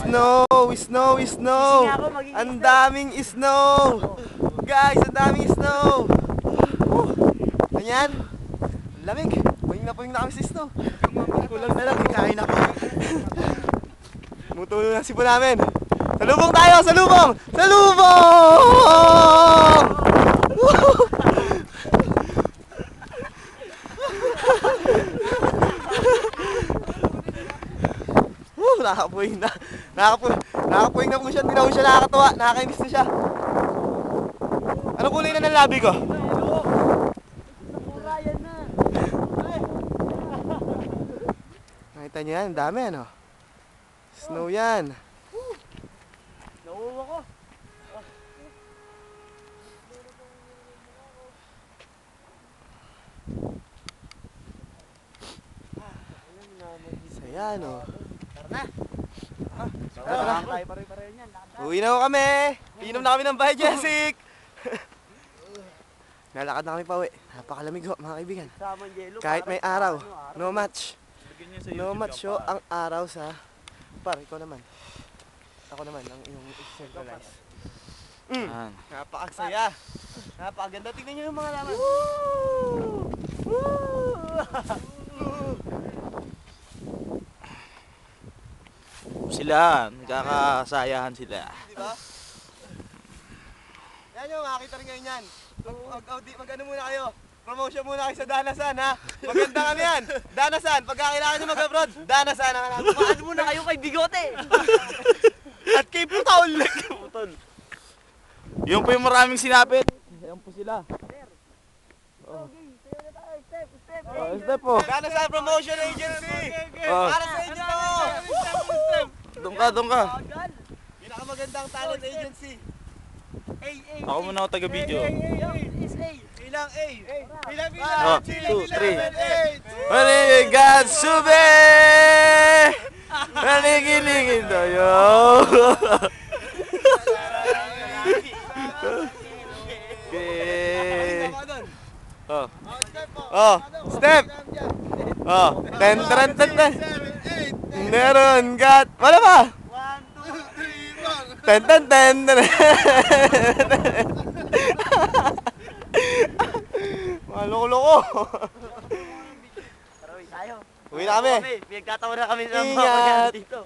Snow! Snow! Snow! Ang daming snow! Guys, ang daming snow! Ganyan? Lamig! Puwing na kami sa snow. Kulang na lang, kain ako. Mutulo na sipo namin. Salubong tayo! Salubong! Salubong! Nakakapuwing na. Nakakapuwing na po siya. Hindi na po siya nakakatuwa. Nakakainis na siya. Ano kulay na ng labi ko? Nakita niyo yan? Dami ano? Snow yan. Nauuwa ko. Saya no? Tara na. Pare-pareho niyan. Uwi na ko kami. Inom na kami ng bahay, Jessic. Nalakad na kami pa uwi. Napakalamig ho, mga kaibigan. Kahit may araw, no match. No match ho ang araw sa... Par, ikaw naman. Ako naman, ang iyong centralize. Napakasaya. Napakaganda. Tingnan nyo yung mga laman. Sila, nagkakasayahan sila. Diba? Yan yung makakita rin ngayon yan. Mag-ano muna kayo. Promotion muna kayo sa Danasan ha. Maganda kami yan. Danasan, pagka kailangan nyo mag-abroad, Danasan ang hanapin. Paano muna kayo kay Bigote? At kay Putol. Yung po yung maraming sinapit. Ayan po sila. Step po. Danasan Promotion Agency. Para sa inyo. Doon ka. Pinakamagandang talent agency. Ako muna ako taga-video. Ilang A? Ilang B? 1, 2, 3. Manigan sube! Nanigilingin tayo! Okay. Step! Ten. Meron gat. Wala ba? 1, 2, 3, 10. Mga loko-loko. Uwi na kami. Pinagtatawa na kami sa Ingat. mga pagyan dito.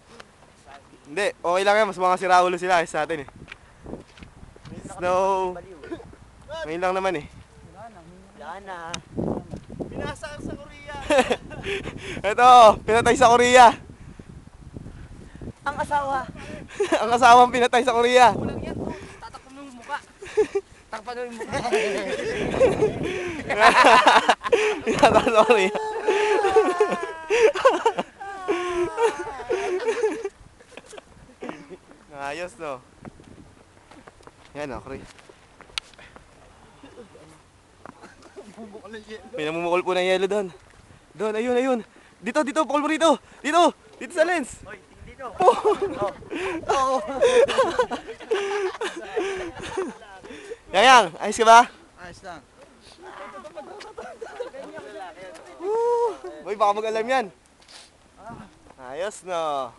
Hindi, okay lang yan. Mas mga siraulo sila sa atin eh. Snow. Ngayon lang naman eh. Wala na. Pinasaan sa Korea. Ito, pinatay sa Korea. Ang asawa. Ang asawang pinatay sa Korea. Kulang yan. Tatakpan mo yung mukha. Takpan mo yung mukha. Pinatay sa Korea. Ayos no. Yan o, Korea. Pinamumukol po ng yelo doon. Doon, ayun. Dito, pukol mo rito. Dito sa lens. Hoy, dito. Yang, ayos ka ba? Ayos lang. Boy, baka mag-alam yan. Ayos no.